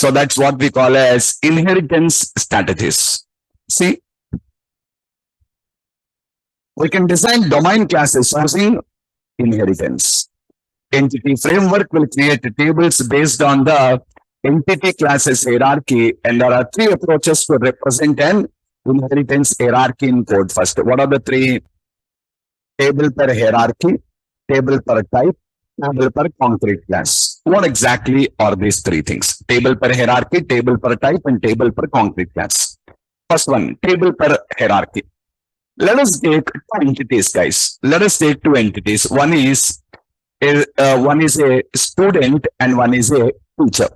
So that's what we call as inheritance strategies. See, we can design domain classes using inheritance. Entity framework will create tables based on the entity classes hierarchy, and there are three approaches to represent an inheritance hierarchy in code. First, what are the three? Table per hierarchy, table per type, table per concrete class. What exactly are these three things? Table per hierarchy, table per type, and table per concrete class. First one, table per hierarchy. Let us take two entities, guys. Let us take two entities. One is a student and one is a teacher.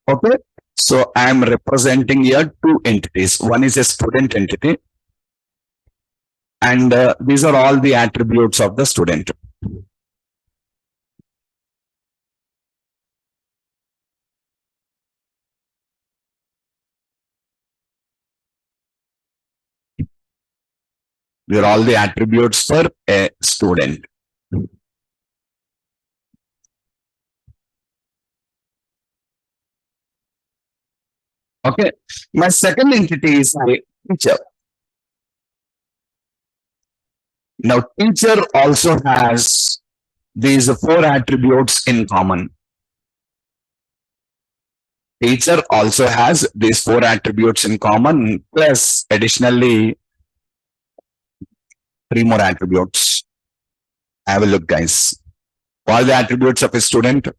Okay. So I am representing here two entities. One is a student entity, and these are all the attributes of the student. These are all the attributes for a student. Okay. My second entity is a teacher. Now, teacher also has these four attributes in common. Teacher also has these four attributes in common, plus additionally three more attributes. Have a look, guys. All the attributes of a student: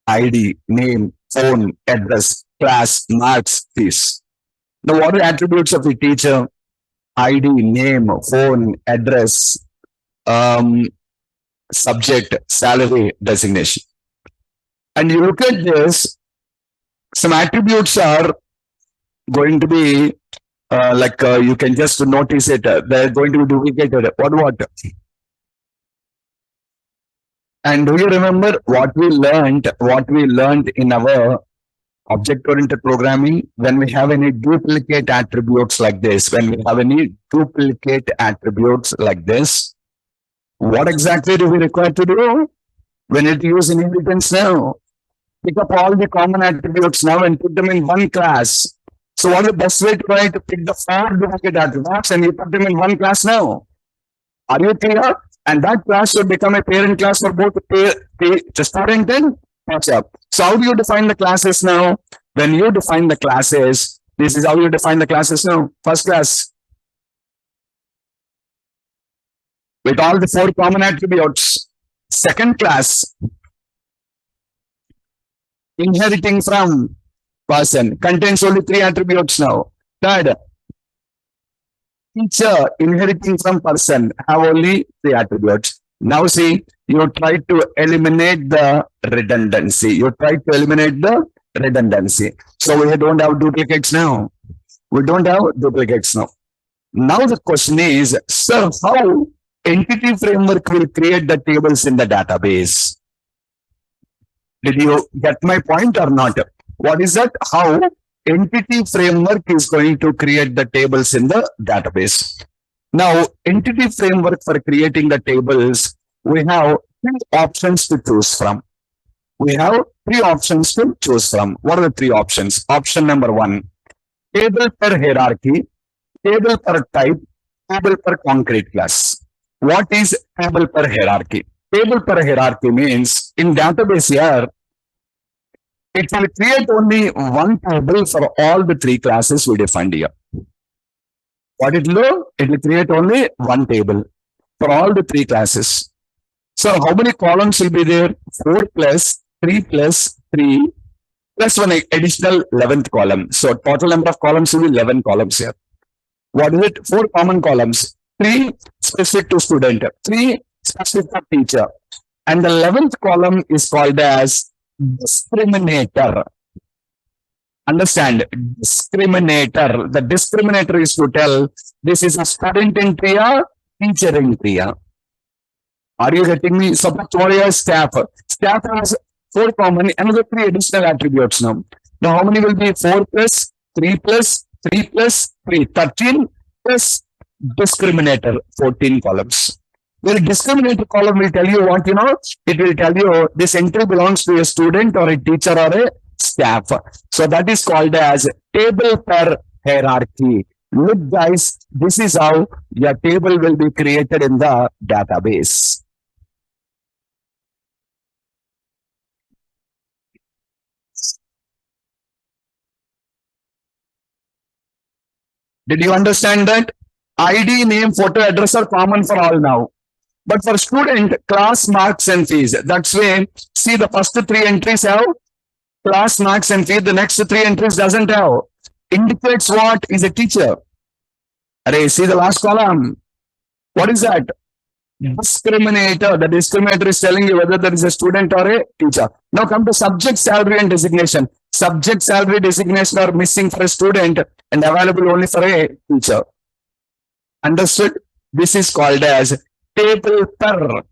ID, name, phone, address, class, marks, fees. Now, what are the attributes of a teacher? ID, name, phone, address, subject, salary, designation. And you look at this, some attributes are going to be you can just notice it. They're going to be duplicated. What? And do you remember what we learned? What we learned in our object-oriented programming? When we have any duplicate attributes like this, what exactly do we require to do? When it use inheritance now, pick up all the common attributes now and put them in one class. So what is the best way to try to pick the four duplicate attributes and you put them in one class now? Are you clear? And that class should become a parent class for both the student and teacher. So how do you define the classes now? When you define the classes, this is how you define the classes now. First class, with all the four common attributes. Second class, inheriting from person, contains only three attributes now. Third, teacher, inheriting from person, have only three attributes. Now see, you try to eliminate the redundancy. So we don't have duplicates now. Now the question is, sir, how entity framework will create the tables in the database? Did you get my point or not? What is that? How entity framework is going to create the tables in the database? Now, entity framework for creating the tables, we have three options to choose from. What are the three options? Option number one, table per hierarchy, table per type, table per concrete class. What is table per hierarchy? Table per hierarchy means in database here, it will create only one table for all the three classes we defined here. What it will do? It will create only one table for all the three classes. So how many columns will be there? 4 plus 3 plus 3 plus one additional 11th column. So total number of columns will be 11 columns here. What is it? 4 common columns. 3 specific to student, 3 specific to teacher. And the 11th column is called as discriminator. Understand? Discriminator. The discriminator is to tell this is a student entry or teacher entry. Are you getting me? Suppose tomorrow is staff. Staff has 4 common, another 3 additional attributes now. Now how many will be? 4 plus 3 plus 3 plus 3, 13 plus discriminator, 14 columns. Where discriminator column will tell you what, it will tell you this entry belongs to a student or a teacher or a staff. So that is called as table per hierarchy. Look, guys, this is how your table will be created in the database. Did you understand that? ID, name, photo, address are common for all now. But for student, class, marks, and fees. That's why, see, the first three entries have class, marks, and fees. The next three entries doesn't have. Indicates what is a teacher. Array, see the last column. What is that? Discriminator. The discriminator is telling you whether there is a student or a teacher. Now come to subject, salary, and designation. Subject, salary, designation are missing for a student and available only for a teacher. Understood? This is called as table per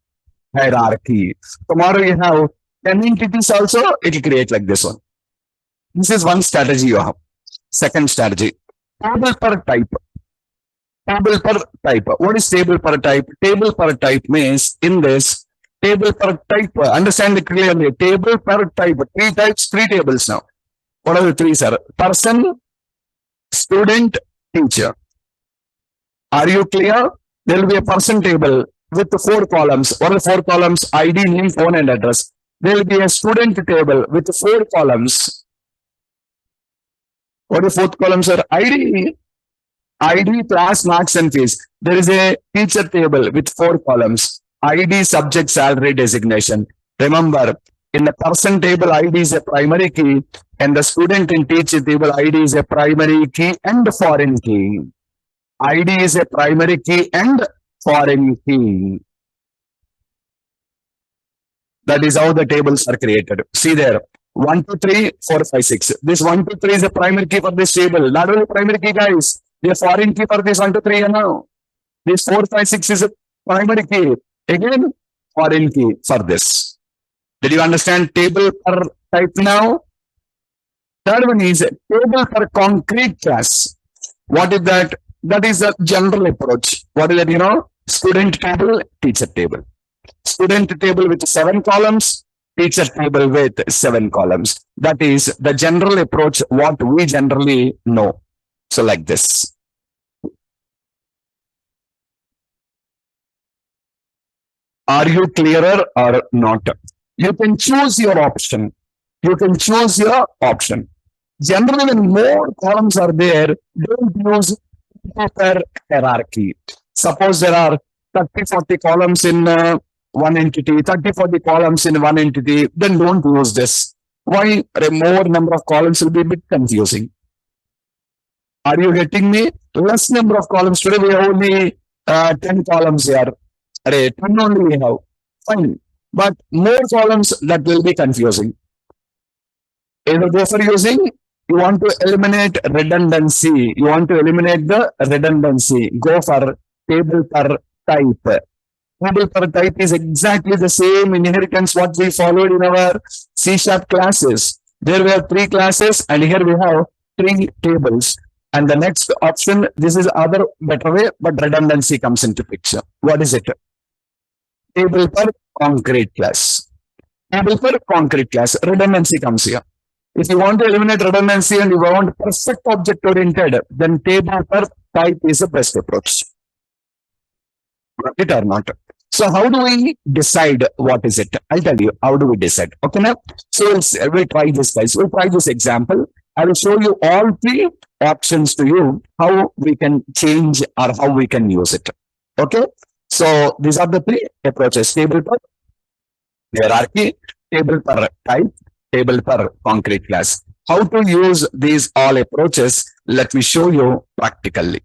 hierarchy. Tomorrow you have 10 entities also, it will create like this one. This is one strategy you have. Second strategy, table per type. Table per type. What is table per type? Table per type means in this table per type, understand it clearly. Table per type, three types, three tables now. What are the three, sir? Person, student, teacher. Are you clear? There will be a person table with the four columns. What are the four columns? ID, name, phone, and address. There will be a student table with four columns. What are the fourth columns, sir? ID, class, marks, and fees. There is a teacher table with four columns. ID, subject, salary, designation. Remember, in the person table, ID is a primary key, and the student and teacher table, ID is a primary key and foreign key. ID is a primary key and foreign key. That is how the tables are created. See there, 1, 2, 3, 4, 5, 6. This 1, 2, 3 is a primary key for this table. Not only primary key, guys. The foreign key for this 1, 2, 3, you know. This 4, 5, 6 is a primary key. Again, foreign key for this. Did you understand table per type now? Third one is table per concrete class. What is that? That is a general approach. What is that? You know, student table, teacher table. Student table with 7 columns, teacher table with 7 columns. That is the general approach, what we generally know. So like this. Are you clearer or not? You can choose your option. You can choose your option. Generally, when more columns are there, don't use per hierarchy. Suppose there are 30, 40 columns in one entity, 30, 40 columns in one entity, then don't use this. Why? A more number of columns will be a bit confusing. Are you getting me? Less number of columns. Today we have only 10 columns here. Array, 10 only we have. Fine. But more columns, that will be confusing. Either go for using, you want to eliminate redundancy. You want to eliminate the redundancy. Go for table per type. Table per type is exactly the same inheritance what we followed in our C# classes. There we have 3 classes and here we have 3 tables. And the next option, this is other better way, but redundancy comes into picture. What is it? Table per concrete class. Table per concrete class. Redundancy comes here. If you want to eliminate redundancy and you want perfect object oriented, then table per type is the best approach. It or not. So how do we decide what is it? I'll tell you how do we decide. Okay, now. So we'll try this, guys. We'll try this example. I will show you all 3 options to you how we can change or how we can use it. Okay. So these are the 3 approaches: table per hierarchy, table per type, table per concrete class. How to use these all approaches? Let me show you practically.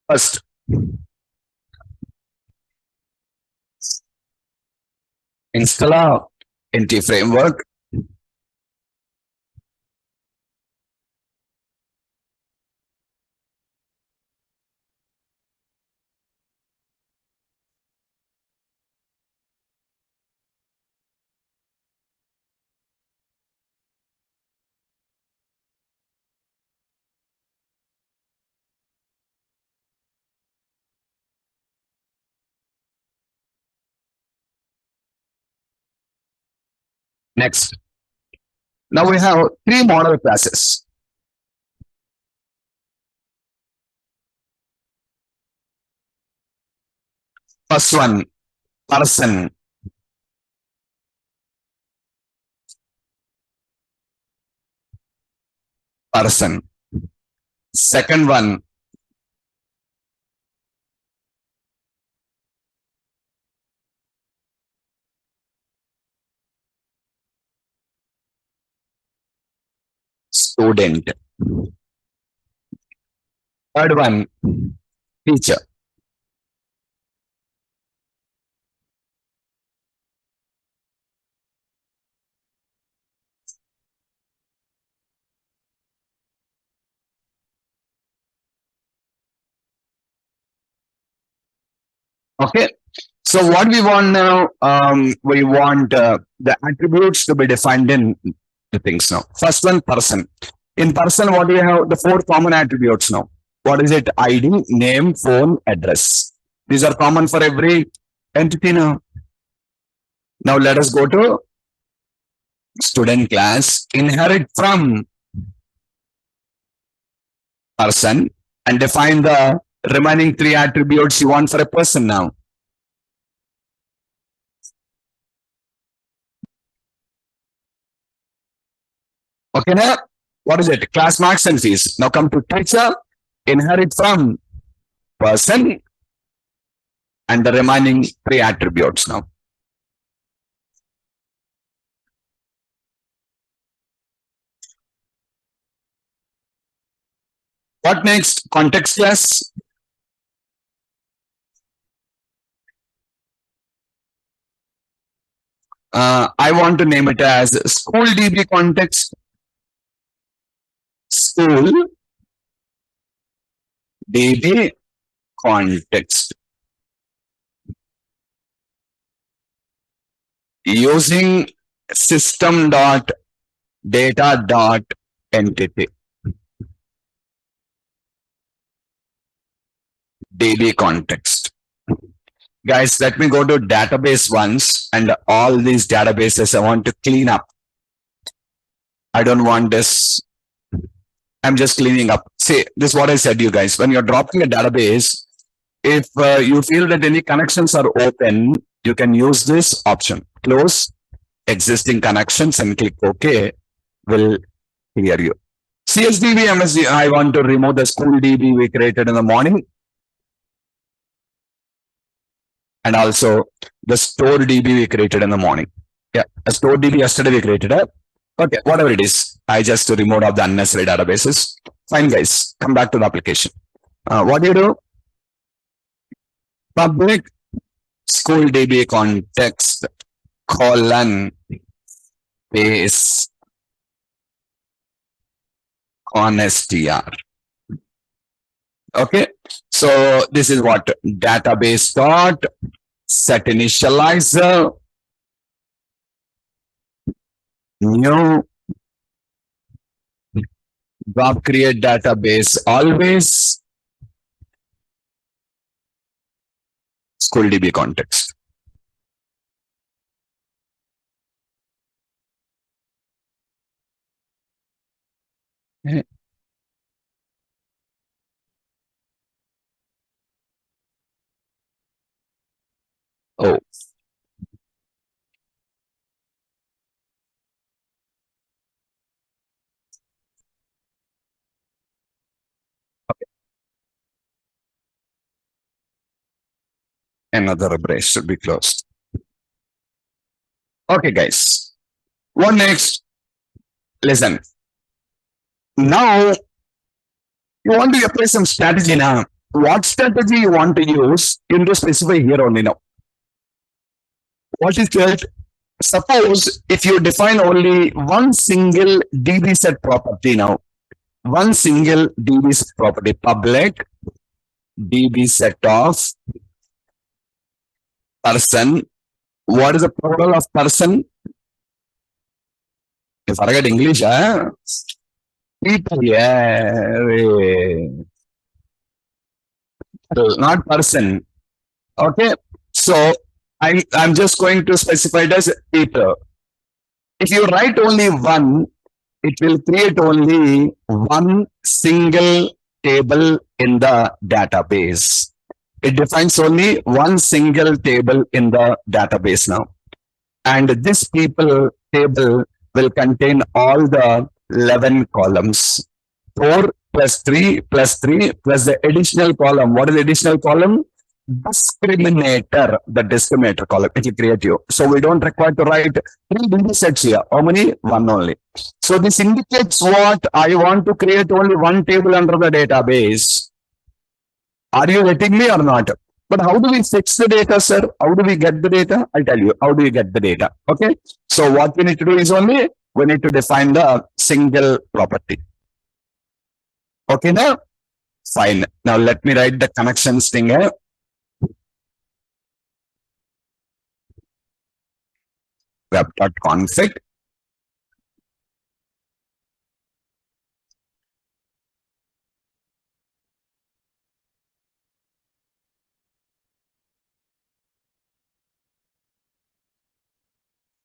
First, install a entity framework. Next, now we have three model classes. First one, person. Person. Second one, student. Third one, teacher. Okay. So what we want now, we want the attributes to be defined in the things now. First one, person. In person, what do you have? The four common attributes now. What is it? ID, name, phone, address. These are common for every entity now. Now let us go to student class, inherit from person, and define the remaining three attributes you want for a person now. Okay, now what is it? Class marks and fees. Now come to teacher, inherit from person, and the remaining three attributes now. What next? Context class. I want to name it as school DB context. School DB context. Using system dot data dot entity. DB context. Guys, let me go to database once, and all these databases I want to clean up. I don't want this. I'm just cleaning up. See, this is what I said, you guys. When you're dropping a database, if you feel that any connections are open, you can use this option. Close existing connections and click OK. Will clear you. CSDB, MSD, I want to remove the school DB we created in the morning. And also the store DB we created in the morning. Yeah, a store DB yesterday we created. Okay, whatever it is, I just removed all the unnecessary databases. Fine, guys, come back to the application. What do you do? Public school DB context colon base on str. Okay, so this is what database dot set initializer new drop create database always school DB context. Oh, another brace should be closed. Okay, guys. What next? Listen. Now, you want to apply some strategy now. what strategy you want to use, you need to specify here only now. What is that? Suppose if you define only one single DB set property now, one single DB set property, public DB set of person. What is the plural of person? You forget English, huh? People, yeah. Not person. Okay. So I'm just going to specify it as people. If you write only one, it will create only one single table in the database. It defines only one single table in the database now. And this people table will contain all the 11 columns. 4 plus 3 plus 3 plus the additional column. What is the additional column? Discriminator, the discriminator column. It will create you. So we don't require to write 3 DB sets here. How many? One only. So this indicates what? I want to create only one table under the database. Are you getting me or not? But how do we fix the data, sir? How do we get the data? I'll tell you. How do you get the data? Okay. So what we need to do is only we need to define the single property. Okay, now fine. Now let me write the connections thing here. Web.config.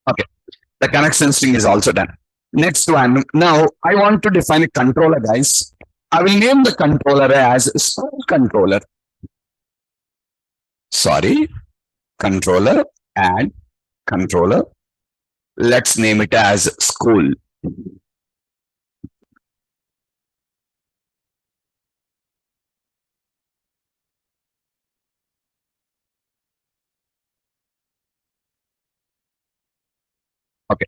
Okay, the connection string is also done. Next one. Now I want to define a controller, guys. I will name the controller as school controller. Sorry, controller, add controller. Let's name it as school. Okay.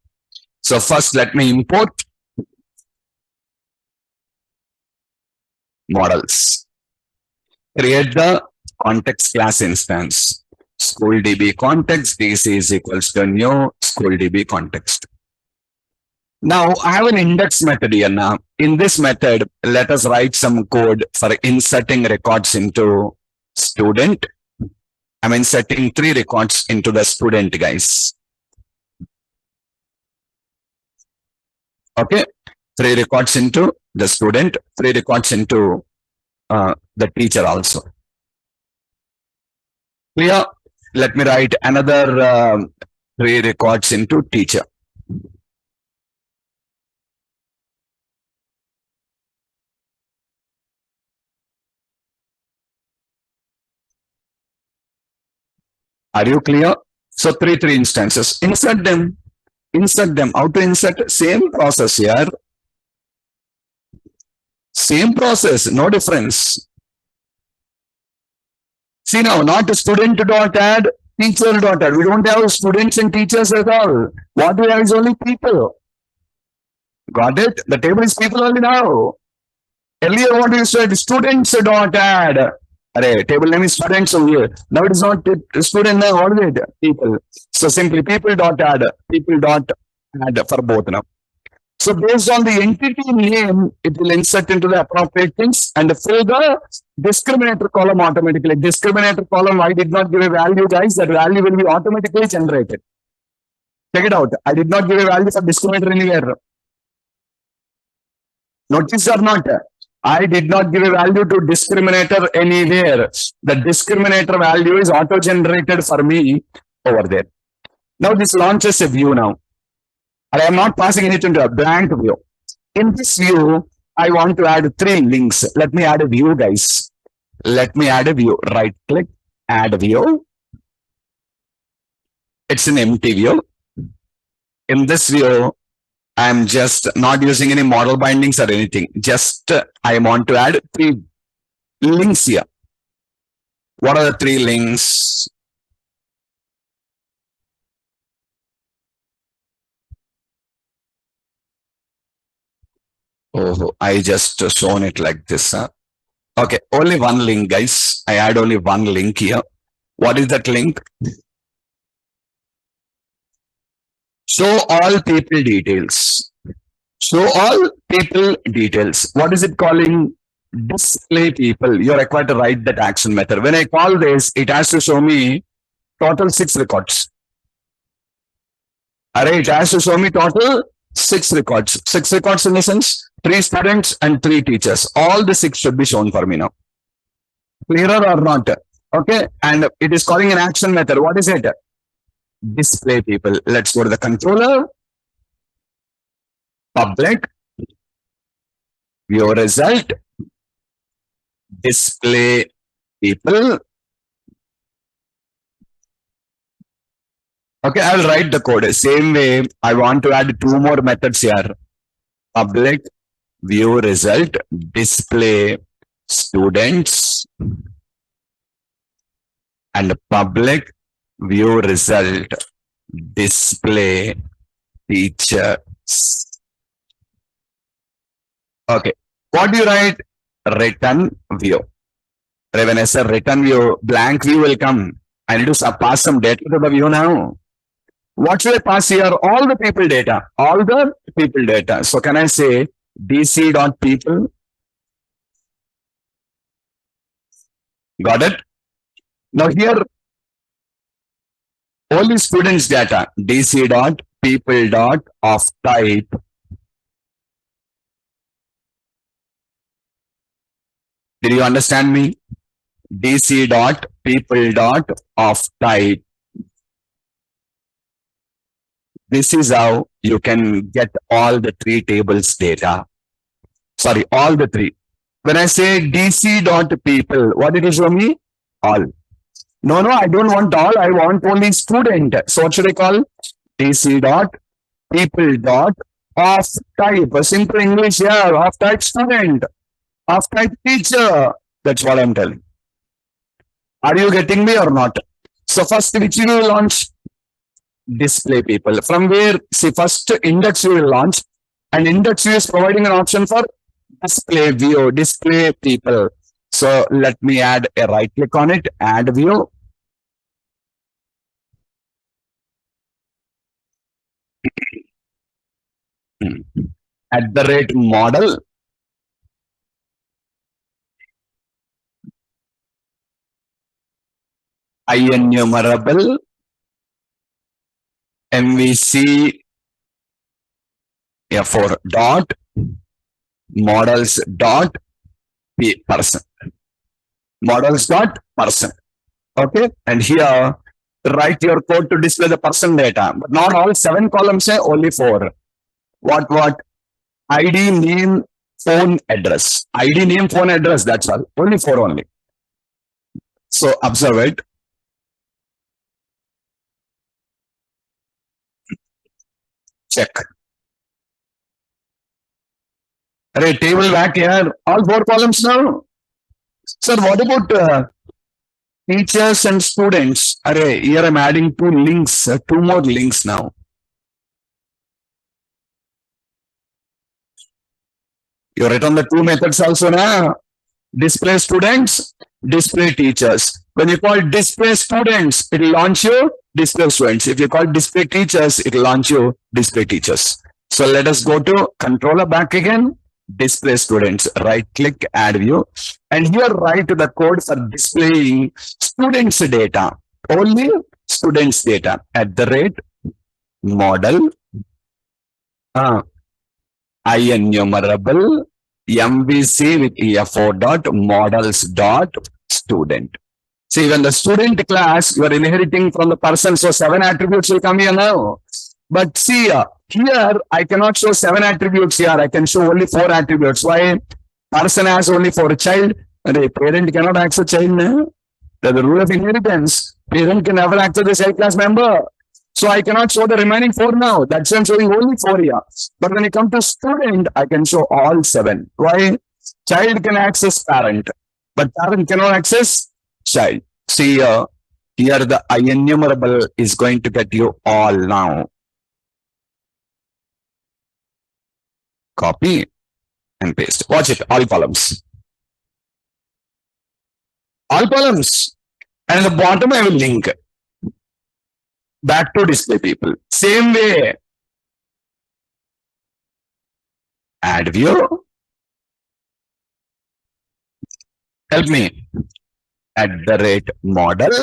So first let me import models. Create the context class instance. School DB context, DC is equals to new school DB context. Now I have an index method here now. In this method, let us write some code for inserting records into student. I'm inserting 3 records into the student, guys. Okay, 3 records into the student, 3 records into the teacher also. Clear? Let me write another 3 records into teacher. Are you clear? So 3 instances. Insert them. Insert them. How to insert? Same process here. Same process, no difference. See now, not student dot add, teacher dot add. We don't have students and teachers at all. What we have is only people. Got it? The table is people only now. Earlier, what we said, students dot add. Array, table name is students over here. Now it is not student name, what is it? People. So simply people dot add for both now. So based on the entity name, it will insert into the appropriate things and fill the discriminator column automatically. Discriminator column, I did not give a value, guys. That value will be automatically generated. Check it out. I did not give a value for discriminator anywhere. Notice or not? I did not give a value to discriminator anywhere. The discriminator value is auto-generated for me over there. Now this launches a view now. I am not passing anything to a blank view. In this view, I want to add 3 links. Let me add a view, guys. Let me add a view. Right click, add view. It's an empty view. In this view, I'm just not using any model bindings or anything. Just I want to add 3 links here. What are the 3 links? Oh, I just shown it like this. Huh? Okay, only one link, guys. I add only one link here. What is that link? Show all people details. Show all people details. What is it calling? Display people. You're required to write that action method. When I call this, it has to show me total 6 records. Alright, it has to show me total 6 records. 6 records in the sense 3 students and 3 teachers. All the 6 should be shown for me now. Clearer or not? Okay, and it is calling an action method. What is it? Display people. Let's go to the controller. Public. View result. Display people. Okay, I'll write the code. Same way, I want to add 2 more methods here. Public view result, display students, and public view result, display teachers. Okay, what do you write? Return view. When I say return view, blank view will come. I need to pass some data to the view now. What should I pass here? All the people data. All the people data. So can I say dc.people? Got it? Now here, only students data. dc.people.of type. Did you understand me? dc.people.of type. This is how you can get all the 3 tables data. Sorry, all the 3. When I say dc.people, what did it show me? All. No, I don't want all. I want only student. So what should I call? dc.people.of type. A simple English here. Of type student. Of type teacher. That's what I'm telling. Are you getting me or not? So first, which you will launch? Display people. From where? See, first index you will launch, and index view is providing an option for display view, display people. So let me add a right click on it, add view. At the rate model. IEnumerable MVC F4 dot models dot person. Models dot person. Okay, and here write your code to display the person data, but not all 7 columns, only 4. What? ID, name, phone, address. ID, name, phone, address. That's all. Only 4 only. So observe it. Check. Array, table back here. All 4 columns now. Sir, what about teachers and students? Array, here I'm adding 2 links. 2 more links now. You written the 2 methods also now. Display students, display teachers. When you call display students, it will launch you display students. If you call display teachers, it will launch you display teachers. So let us go to controller back again. Display students, right click, add view, and here write the code for displaying students data. Only students data at the rate model IEnumerable MVC with EF4 dot models dot student. See, when the student class, you are inheriting from the person, so 7 attributes will come here now. But see, here I cannot show 7 attributes here. I can show only 4 attributes. Why? Person has only 4. Child, the parent cannot access child. No? The rule of inheritance. Parent can never access the child class member. So I cannot show the remaining 4 now. That's why I'm showing only 4 here. But when it comes to student, I can show all 7. Why? Child can access parent, but parent cannot access child. See, here the IEnumerable is going to get you all now. Copy and paste. Watch it, all columns. All columns. And at the bottom, I will link back to display people. Same way. Add view. Help me. At the rate model.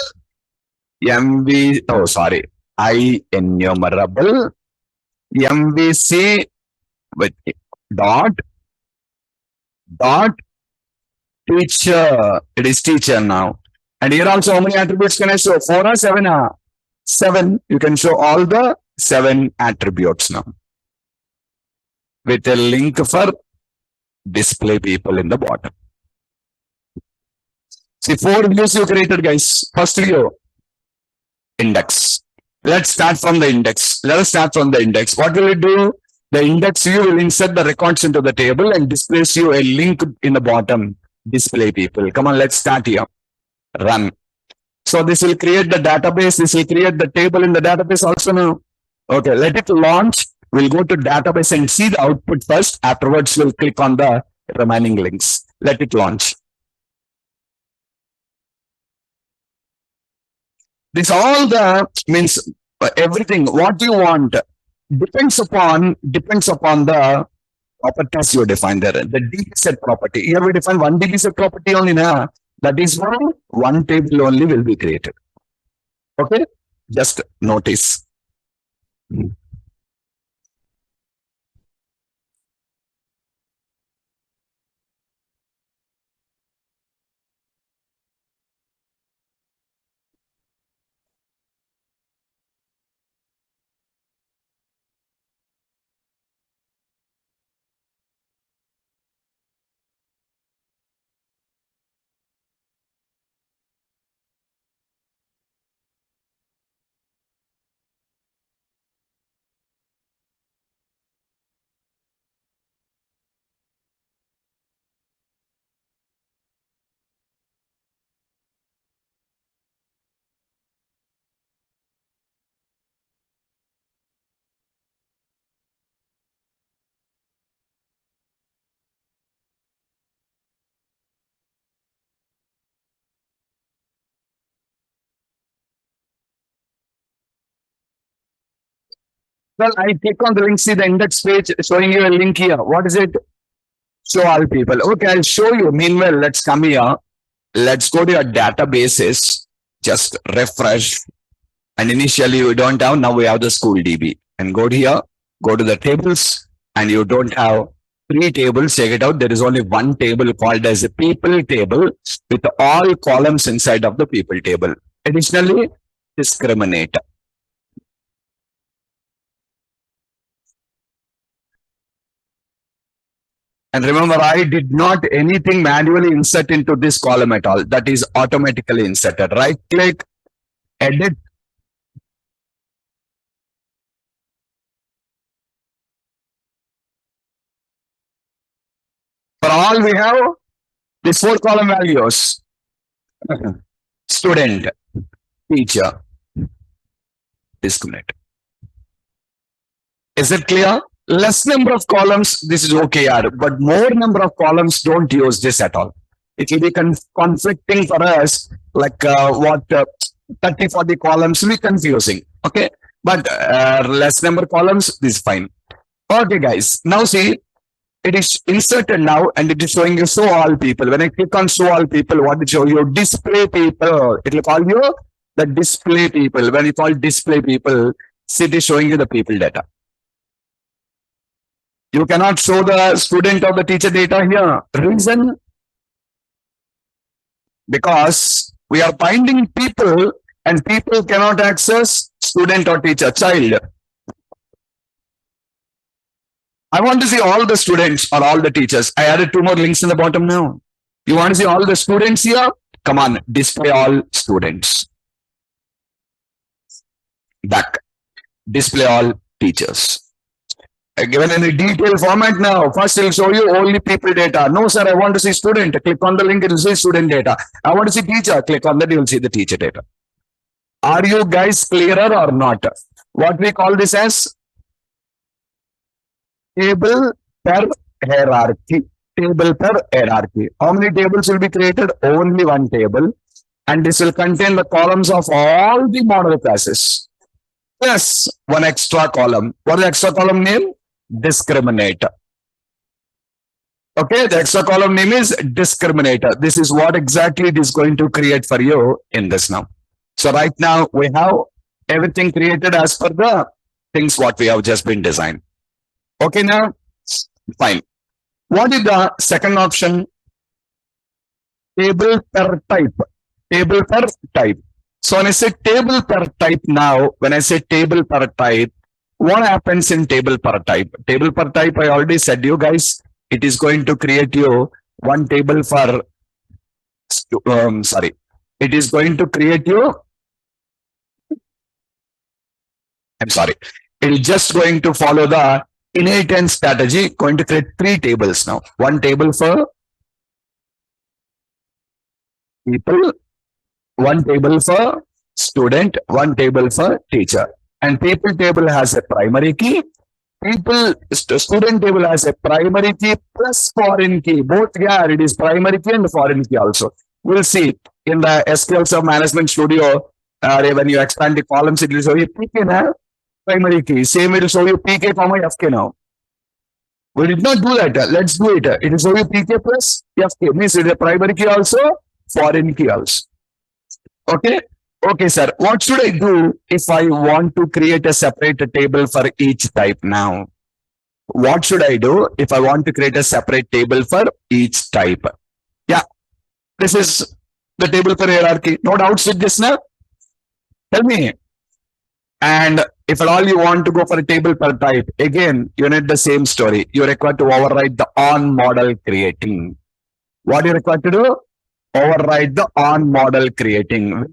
MV. Oh, sorry. I enumerable. MVC with dot teacher. It is teacher now. And here also, how many attributes can I show? 4 or 7? 7. You can show all the 7 attributes now. With a link for display people in the bottom. See, 4 views you created, guys. First view, index. Let's start from the index. Let us start from the index. What will it do? The index view will insert the records into the table and displays you a link in the bottom. Display people. Come on, let's start here. Run. So this will create the database. This will create the table in the database also now. Okay, let it launch. We'll go to database and see the output first. Afterwards, we'll click on the remaining links. Let it launch. This all the means everything what you want depends upon the properties you define there. The DB set property. Here we define one DB set property only now. That is why one table only will be created. Okay, just notice. Well, I click on the link, see the index page showing you a link here. What is it? Show all people. Okay, I'll show you. Meanwhile, let's come here. Let's go to your databases. Just refresh. And initially we don't have, now we have the school DB. And go to here, go to the tables, and you don't have 3 tables. Check it out. There is only one table called as a people table with all columns inside of the people table. Additionally, discriminate. And remember, I did not anything manually insert into this column at all. That is automatically inserted. Right click, edit. For all we have these 4 column values. Student, teacher, discriminate. Is it clear? Less number of columns, this is okay, but more number of columns, don't use this at all. It will be conflicting for us, like 30, 40 columns will be confusing. Okay, but less number of columns, this is fine. Okay, guys, now see, it is inserted now and it is showing you show all people. When I click on show all people, what it show you? Display people. It will call you the display people. When you call display people, see, it is showing you the people data. You cannot show the student or the teacher data here. Reason? Because we are finding people and people cannot access student or teacher, child. I want to see all the students or all the teachers. I added 2 more links in the bottom now. You want to see all the students here? Come on, display all students. Back. Display all teachers. Given in a detailed format now. First, it will show you only people data. No, sir, I want to see student. Click on the link, it will see student data. I want to see teacher. Click on that, you will see the teacher data. Are you guys clearer or not? What we call this as table per hierarchy. table per hierarchy. How many tables will be created? Only one table. And this will contain the columns of all the model classes. Plus one extra column. What is the extra column name? Discriminator. Okay, the extra column name is discriminator. This is what exactly it is going to create for you in this now. So right now we have everything created as per the things what we have just been designed. Okay, now fine. What is the second option? Table per type. Table per type. So when I say table per type now, when I say table per type, what happens in table per type? Table per type, I already said you guys, it is going to create you one table for, sorry, it is going to create you, I'm sorry, it is just going to follow the inheritance strategy, going to create three tables now. One table for people, one table for student, one table for teacher. And people table has a primary key. Student table has a primary key plus foreign key. Both here it is primary key and foreign key also. We'll see in the SQL Server Management Studio. When you expand the columns, it will show you PK now, primary key. Same it will show you PK comma FK now. We did not do that. Let's do it. It will show you PK plus FK. Means it is a primary key also, foreign key also. Okay. Okay, sir. What should I do if I want to create a separate table for each type now? What should I do if I want to create a separate table for each type? Yeah, this is the table for hierarchy. No doubts with this now? Tell me. And if at all you want to go for a table per type, again, you need the same story. You're required to override the on model creating. What you required to do? Override the on model creating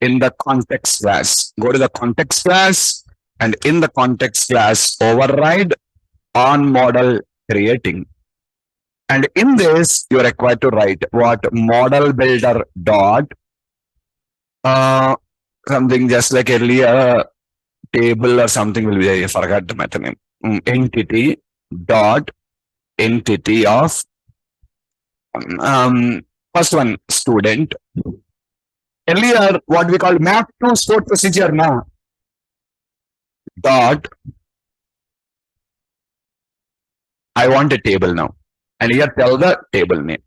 in the context class. Go to the context class, and in the context class, override on model creating. And in this, you're required to write what model builder dot something just like earlier table or something will be, I forgot the method name. Entity dot entity of first one student. Earlier, what we call map to stored procedure now. Dot. I want a table now. And here tell the table name.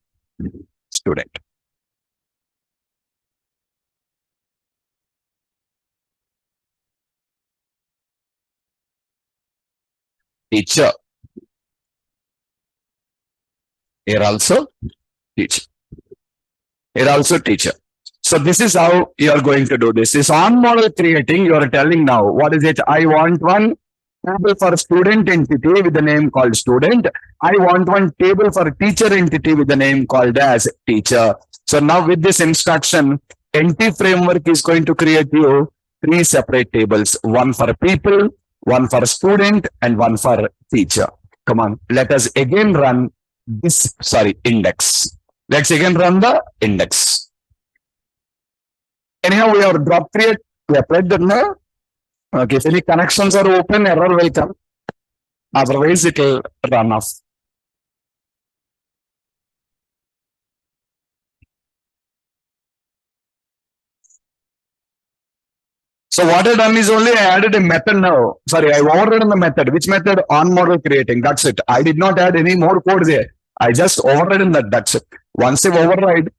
Student. Teacher. Here also teacher. Here also teacher. So this is how you are going to do this. This on model creating, you are telling now, what is it? I want one table for student entity with the name called student. I want one table for teacher entity with the name called as teacher. So now with this instruction, NT framework is going to create you three separate tables, one for people, one for student, and one for teacher. Come on, let us again run this, index. Let's again run the index. Anyhow, we have drop create, we applied that now. Okay, if any connections are open, error will come. Otherwise, it will run off. So what I done is only I added a method now. Sorry, I overridden the method. Which method? On model creating. That's it. I did not add any more code there. I just overridden that. That's it. Once I override,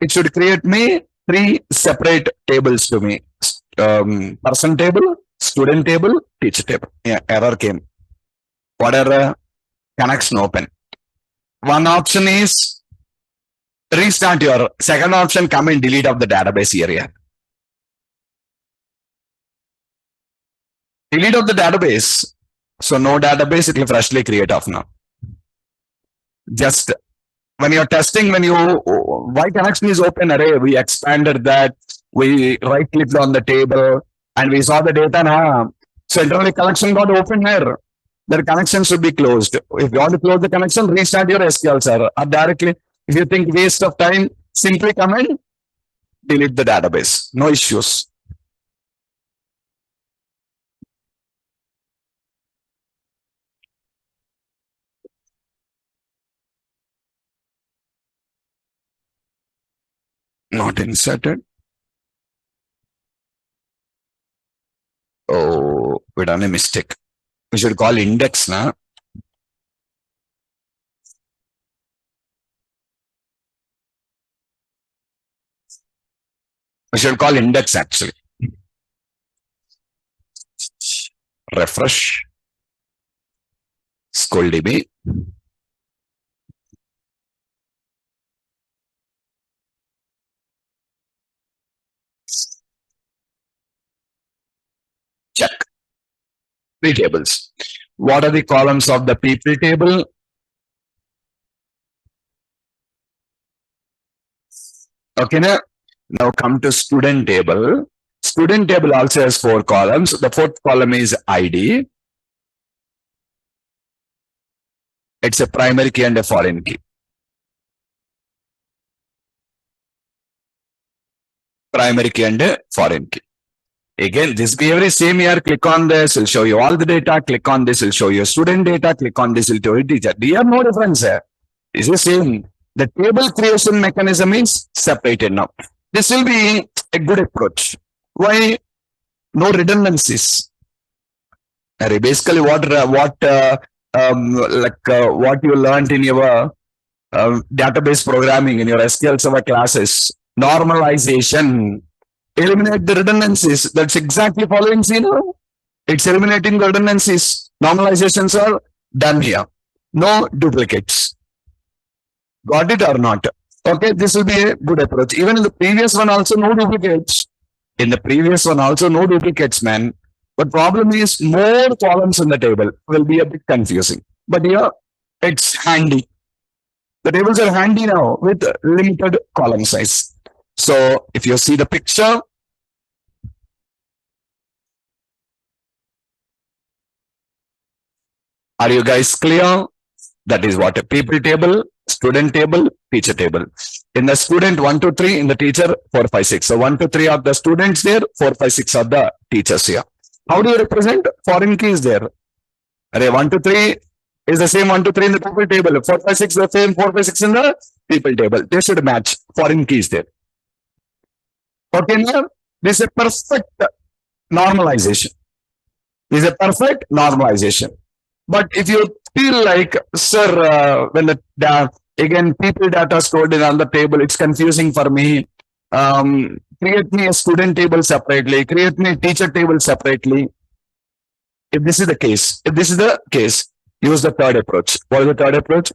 it should create me three separate tables to me. Person table, student table, teacher table. Yeah, error came. What error? Connection open. One option is restart your, second option come and delete of the database area. Delete of the database. So no database, it will freshly create off now. Just when you're testing, when you why connection is open array, we expanded that, we right clicked on the table and we saw the data now. So internally connection got open here. The connection should be closed. If you want to close the connection, restart your SQL server. Or directly, if you think waste of time, simply come and delete the database. No issues. Not inserted. Oh, we done a mistake. We should call index now. We should call index actually. Refresh. School DB. Check. Three tables. What are the columns of the people table? Okay, now come to student table. Student table also has 4 columns. The 4th column is ID. It's a primary key and a foreign key. Primary key and a foreign key. Again, this behavior is same here. Click on this, will show you all the data. Click on this, will show you student data. Click on this, will show you teacher. You have no difference here. It's the same. The table creation mechanism is separated now. This will be a good approach. Why? No redundancies. Basically, what you learned in your database programming in your SQL Server classes, normalization, eliminate the redundancies. That's exactly following Zeno. It's eliminating the redundancies. Normalizations are done here. No duplicates. Got it or not? Okay, this will be a good approach. Even in the previous one also no duplicates. In the previous one also no duplicates, man. But problem is more columns in the table will be a bit confusing. But here it's handy. The tables are handy now with limited column size. So if you see the picture, are you guys clear? That is what a people table, student table, teacher table. In the student 1 to 3, in the teacher 4, 5, 6. So 1 to 3 are the students there, 4, 5, 6 are the teachers here. How do you represent? Foreign key is there. Array 1 to 3 is the same 1 to 3 in the people table. 4, 5, 6 the same 4, 5, 6 in the people table. They should match. Foreign key is there. Okay, now this is a perfect normalization. This is a perfect normalization. But if you feel like, sir, when again people data stored in on the table, it's confusing for me. Create me a student table separately. Create me a teacher table separately. If this is the case, use the third approach. What is the third approach?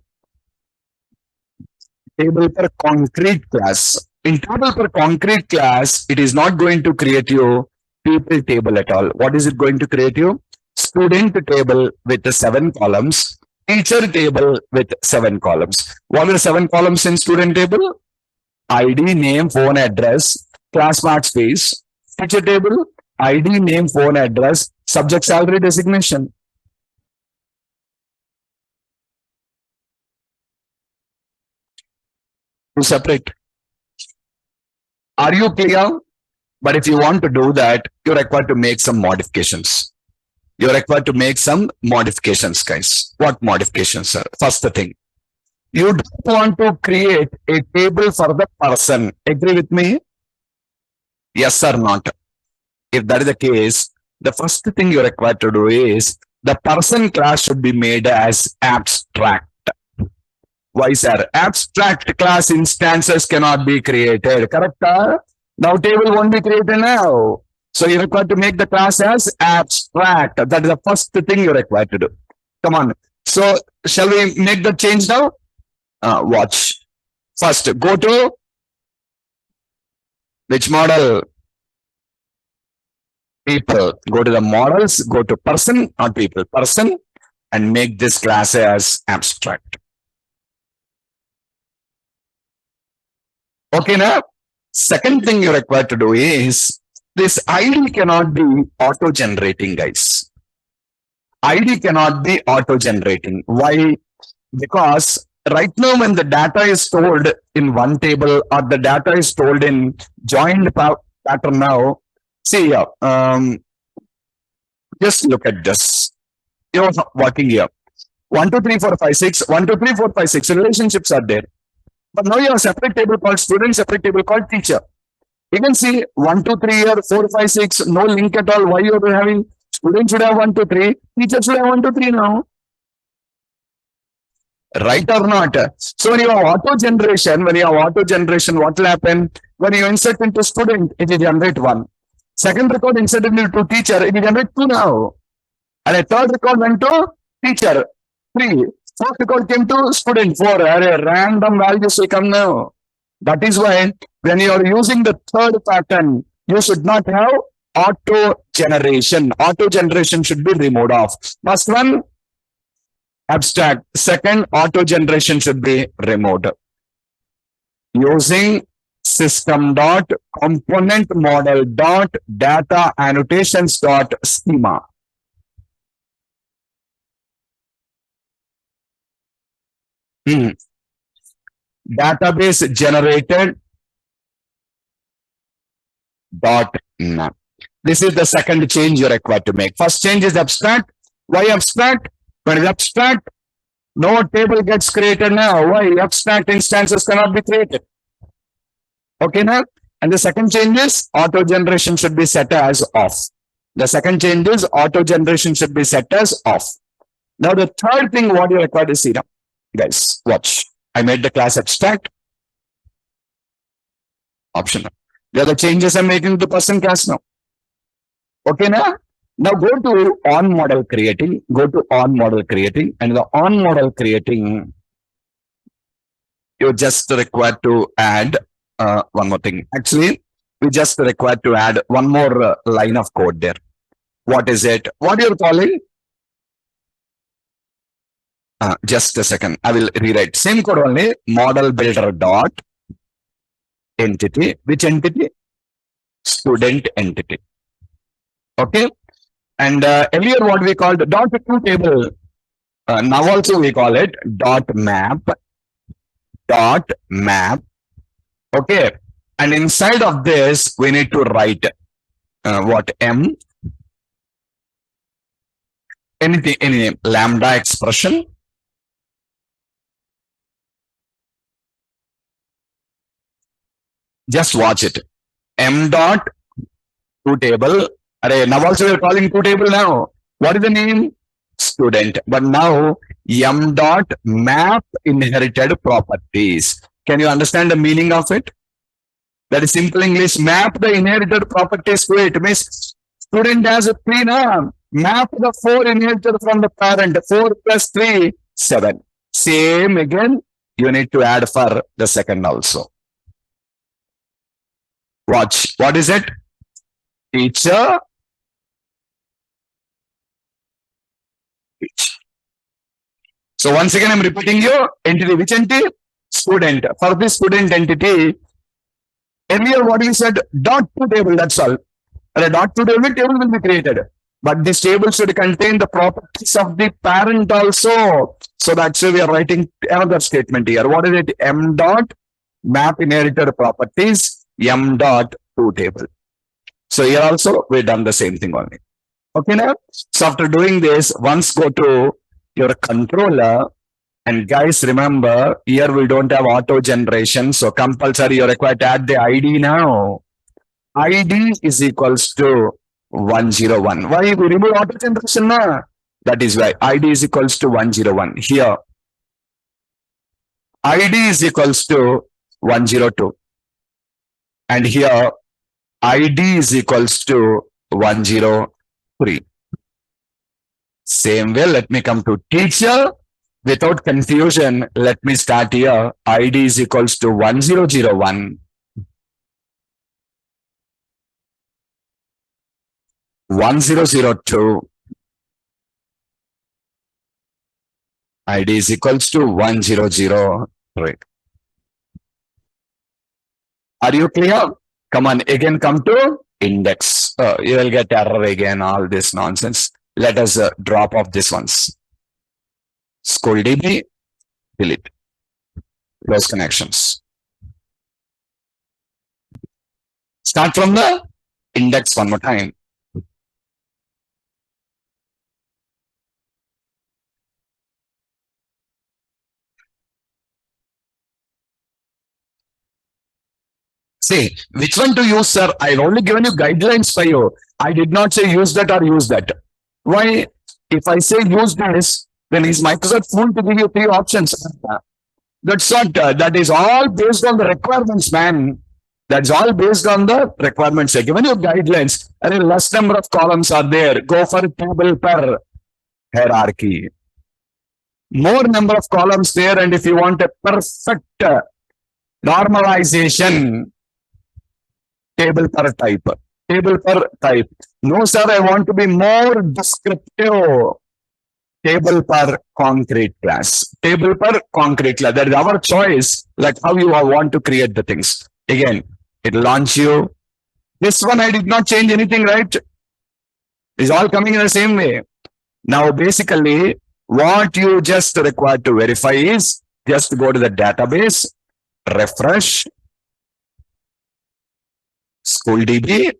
Table per concrete class. In table per concrete class, it is not going to create you people table at all. What is it going to create you? Student table with the 7 columns, teacher table with 7 columns. What are the 7 columns in student table? ID, name, phone, address, class mark space. Teacher table, ID, name, phone, address, subject, salary, designation. To separate. Are you clear? But if you want to do that, you're required to make some modifications. You're required to make some modifications, guys. What modifications, sir? First thing, you don't want to create a table for the person. Agree with me? Yes or not? If that is the case, the first thing you're required to do is the person class should be made as abstract. Why, sir? Abstract class instances cannot be created. Correct? Now table won't be created now. So you're required to make the class as abstract. That is the first thing you're required to do. Come on. So shall we make the change now? Watch. First, go to which model? People. Go to the models, go to person, not people, person, and make this class as abstract. Okay, now, second thing you're required to do is this ID cannot be auto-generating, guys. ID cannot be auto-generating. Why? Because right now when the data is stored in one table or the data is stored in joined pattern now, see here, just look at this. You're working here. 1, 2, 3, 4, 5, 6, 1, 2, 3, 4, 5, 6 relationships are there. But now you have a separate table called student, separate table called teacher. You can see 1, 2, 3 here, 4, 5, 6, no link at all. Why you are having student should have 1, 2, 3, teacher should have 1, 2, 3 now. Right or not? So when you have auto generation, what will happen? When you insert into student, it will generate 1. Second record inserted into teacher, it will generate 2 now. And a third record went to teacher, 3. Fourth record came to student, 4. Random values will come now. That is why when you are using the third pattern, you should not have auto generation. Auto generation should be removed off. First one, abstract. Second, auto generation should be removed. Using system dot component model dot data annotations dot schema. Database generated dot map. This is the second change you're required to make. First change is abstract. Why abstract? When it's abstract, no table gets created now. Why? Abstract instances cannot be created. Okay now? And the second change is auto generation should be set as off. The second change is auto generation should be set as off. Now the third thing what you require to see now. Guys, watch. I made the class abstract. Optional. The other changes I'm making to person class now. Okay now? Now go to on model creating. Go to on model creating. And the on model creating, you just required to add one more thing. Actually, we just required to add one more line of code there. What is it? What you're calling? Just a second. I will rewrite. Same code only. Model builder dot entity. Which entity? Student entity. Okay. And earlier what we called dot to table. Now also we call it dot map. Dot map. Okay. And inside of this, we need to write what M. Anything, any lambda expression. Just watch it. M dot to table. Now also we are calling to table now. What is the name? Student. But now M dot map inherited properties. Can you understand the meaning of it? That is simple English. Map the inherited properties to it. Means student has a 3 now. Map the 4 inherited from the parent. 4 plus 3, 7. Same again. You need to add for the second also. Watch. What is it? Teacher. So once again, I'm repeating you. Entity. Which entity? Student. For this student entity, earlier what we said, dot to table, that's all. A dot to table will be created. But this table should contain the properties of the parent also. So that's why we are writing another statement here. What is it? M dot map inherited properties, M dot to table. So here also we done the same thing only. Okay now? So after doing this, once go to your controller, and guys, remember, here we don't have auto generation. So compulsory, you're required to add the ID now. ID is equals to 101. Why we remove auto generation now? That is why ID is equals to 101. Here, ID is equals to 102. And here, ID is equals to 103. Same way, let me come to teacher. Without confusion, let me start here. ID is equals to 1001. 1002. ID is equals to 1003. Are you clear? Come on, again come to index. You will get error again, all this nonsense. Let us drop off this ones. School DB, delete. Close connections. Start from the index one more time. Say, which one to use, sir? I've only given you guidelines for you. I did not say use that or use that. Why? If I say use this, then is Microsoft fool to give you three options? That's not, that is all based on the requirements, man. That's all based on the requirements. I've given you guidelines. And less number of columns are there. Go for table per hierarchy. More number of columns there. And if you want a perfect normalization, table per type. Table per type. No, sir, I want to be more descriptive. Table per concrete class. Table per concrete class. That is our choice, like how you want to create the things. Again, it will launch you. This one I did not change anything, right? It's all coming in the same way. Now, basically, what you just require to verify is just go to the database, refresh, SchoolDB,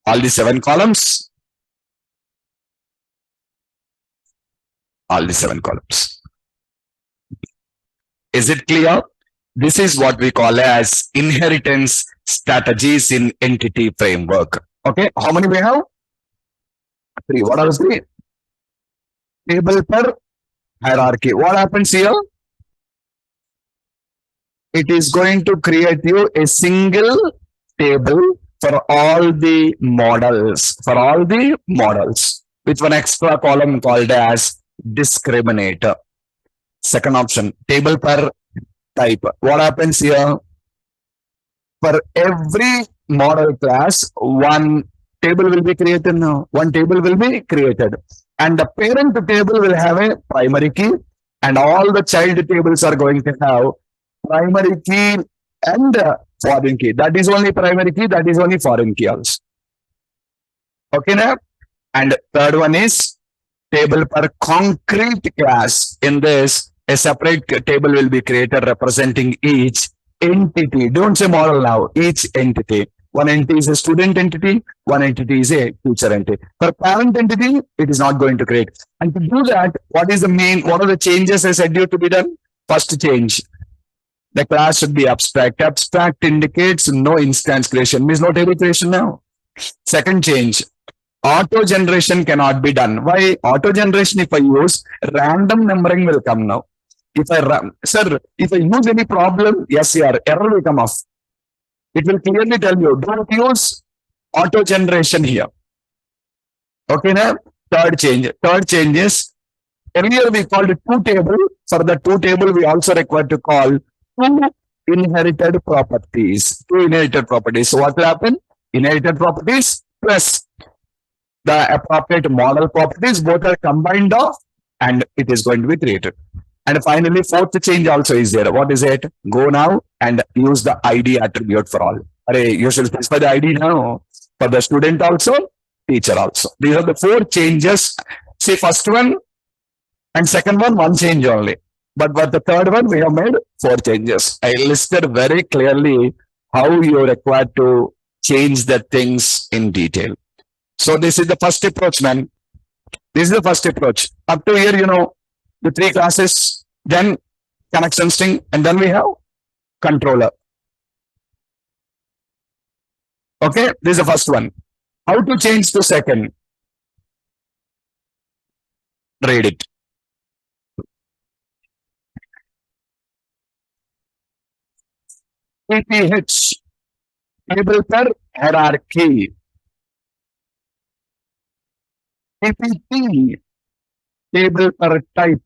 all the 7 columns, all the 7 columns. Is it clear? This is what we call as inheritance strategies in entity framework. Okay, how many we have? 3. What are the 3? Table per hierarchy. What happens here? It is going to create you a single table for all the models. For all the models. With one extra column called as discriminator. Second option, table per type. What happens here? For every model class, one table will be created now. One table will be created. And the parent table will have a primary key. And all the child tables are going to have primary key and foreign key. That is only primary key. That is only foreign key also. Okay now? And third one is table per concrete class. In this, a separate table will be created representing each entity. Don't say model now. Each entity. One entity is a student entity. One entity is a teacher entity. For parent entity, it is not going to create. And to do that, what are the changes I said you to be done? First change. The class should be abstract. Abstract indicates no instance creation. Means no table creation now. Second change. Auto generation cannot be done. Why? Auto generation, if I use, random numbering will come now. If I use any problem, yes, error will come off. It will clearly tell you, don't use auto generation here. Okay, now, third change. Third change is, earlier we called it 2 table. For the 2 table, we also require to call 2 inherited properties. 2 inherited properties. So what will happen? Inherited properties plus the appropriate model properties, both are combined off, and it is going to be created. And finally, fourth change also is there. What is it? Go now and use the ID attribute for all. You should specify the ID now for the student also, teacher also. These are the 4 changes. See, first one and second one change only. But for the third one, we have made 4 changes. I listed very clearly how you require to change the things in detail. So this is the first approach, man. This is the first approach. Up to here, the 3 classes, then connection string, and then we have controller. Okay, this is the first one. How to change to second? Read it. TPH, table per hierarchy. TPT, table per type.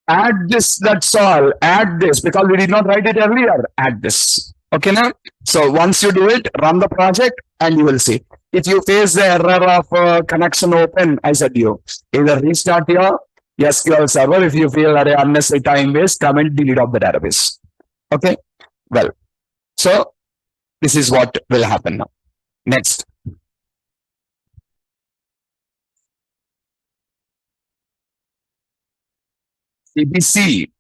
Add this, that's all. Add this, because we did not write it earlier. Add this. Okay, now? So once you do it, run the project and you will see. If you face the error of connection open, I said you, either restart your SQL server. If you feel that unnecessary time waste, come and delete off the database. Okay, well, so this is what will happen now. Next, ABC.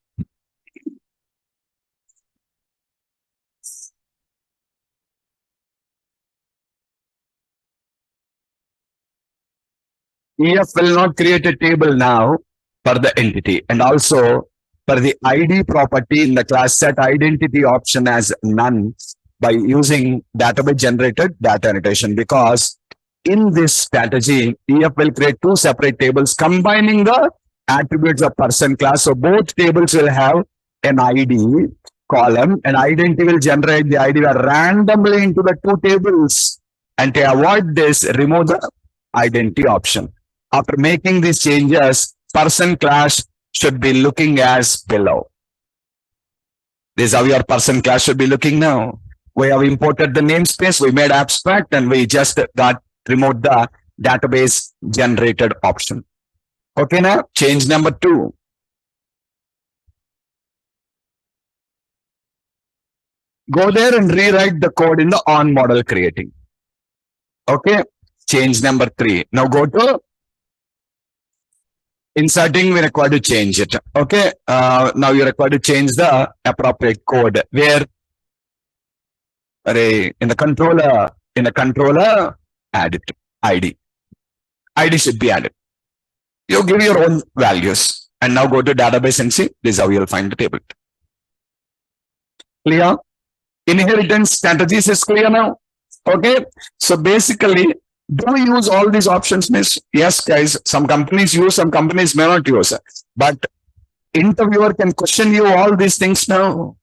EF will not create a table now for the entity, and also for the ID property in the class set identity option as none by using database generated data annotation, because in this strategy EF will create two separate tables combining the attributes of person class. So both tables will have an ID column, and identity will generate the ID randomly into the two tables. And to avoid this, remove the identity option. After making these changes, person class should be looking as below. This is how your person class should be looking now. We have imported the namespace, we made abstract, and we just got removed the database generated option. Okay, now change number 2. Go there and rewrite the code in the on model creating. Okay, change number 3. Now go to inserting, we require to change it. Okay, now you require to change the appropriate code where in the controller add it ID should be added. You give your own values, and now go to database and see. This is how you'll find the table. Clear? Inheritance strategies is clear now. Okay, so basically, do we use all these options, miss? Yes, guys, some companies use, some companies may not use. But interviewer can question you all these things now.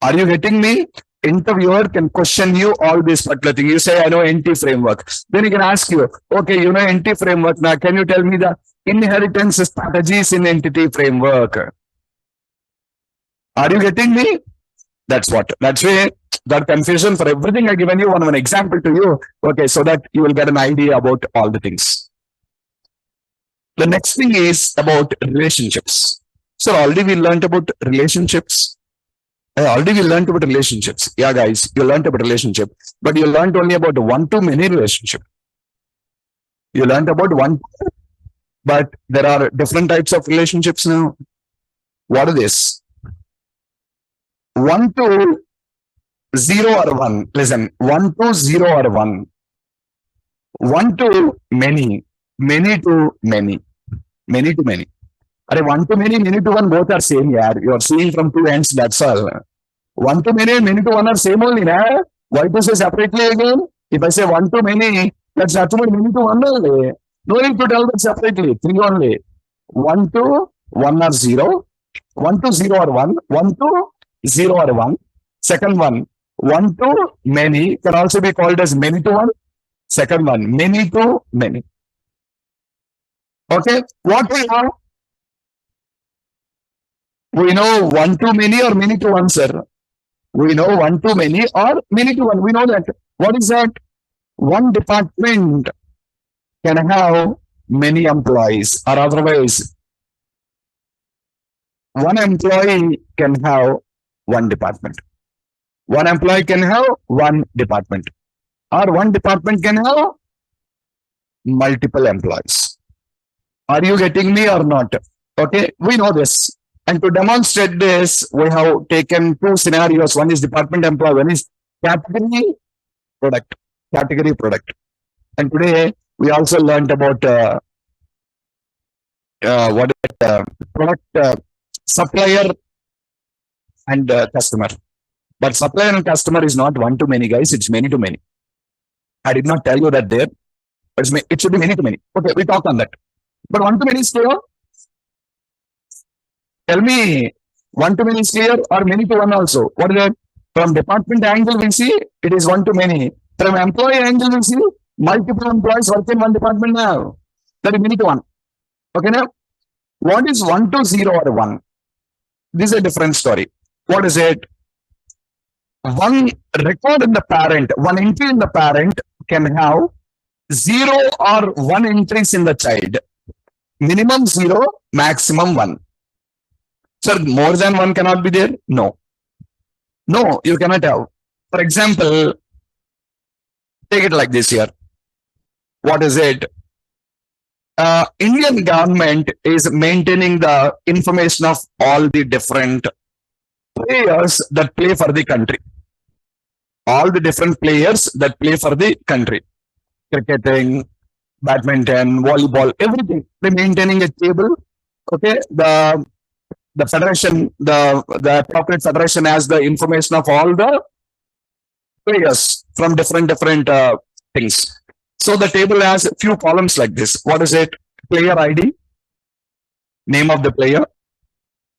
Are you getting me? Interviewer can question you all this particular thing. You say, I know NT framework. Then he can ask you, okay, you know NT framework. Now, can you tell me the inheritance strategies in entity framework? Are you getting me? That's why that confusion for everything I given you one example to you. Okay, so that you will get an idea about all the things. The next thing is about relationships. So already we learned about relationships. Yeah, guys, you learned about relationship, but you learned only about one-to-many relationship. You learned about one, but there are different types of relationships now. What are this? 1 to 0 or 1. Listen, 1 to 0 or 1. 1 to many. Many to many. Many to many. 1 to many to 1, both are same. Yeah, you are seeing from two ends. That's all. 1 to many to 1 are same only. Nah? Why to say separately again? If I say 1 to many, that's nothing but many to 1 only. No need to tell that separately. 3 only. 1 to 1 or 0. 1 to 0 or 1. 1 to 0 or 1. Second one, 1 to many can also be called as many to 1. Second one, many to many. Okay, what we know? We know 1 to many or many to 1, sir. We know 1 to many or many to 1. We know that. What is that? One department can have many employees, or otherwise, one employee can have one department. One employee can have one department, or one department can have multiple employees. Are you getting me or not? Okay, we know this. And to demonstrate this, we have taken two scenarios. One is department employee, one is category product. And today we also learned about product supplier and customer. But supplier and customer is not 1 to many, guys. It's many to many. I did not tell you that there, but it should be many to many. Okay, we talked on that. But 1 to many is clear? Tell me, 1 to many is clear or many to 1 also? What is that? From department angle, we see it is 1 to many. From employee angle, we see multiple employees work in one department now. That is many to 1. Okay, now, what is 1 to 0 or 1? This is a different story. What is it? One record in the parent, one entry in the parent can have 0 or 1 entries in the child. Minimum 0, maximum 1. Sir, more than 1 cannot be there? No. No, you cannot have. For example, take it like this here. What is it? Indian government is maintaining the information of all the different players that play for the country. All the different players that play for the country. Cricketing, badminton, volleyball, everything. They're maintaining a table. Okay, the federation, the appropriate federation has the information of all the players from different things. So the table has a few columns like this. What is it? Player ID, name of the player,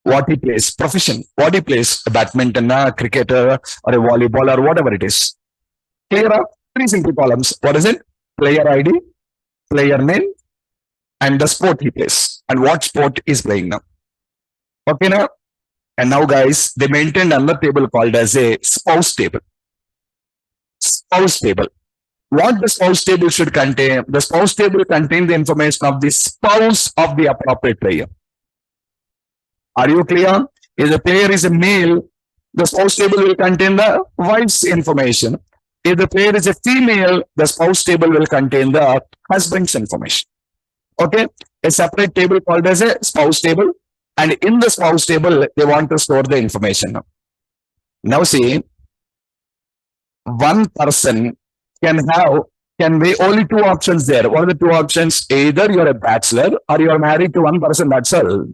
what he plays, profession, what he plays, a badminton, a cricketer, or a volleyball, or whatever it is. Clear up? Three simple columns. What is it? Player ID, player name, and the sport he plays, and what sport is playing now. Okay, now? And now, guys, they maintained another table called as a spouse table. Spouse table. What the spouse table should contain? The spouse table contains the information of the spouse of the appropriate player. Are you clear? If the player is a male, the spouse table will contain the wife's information. If the player is a female, the spouse table will contain the husband's information. Okay, a separate table called as a spouse table, and in the spouse table, they want to store the information. Now see, one person can be only two options there. What are the two options? Either you're a bachelor or you're married to one person, that's all.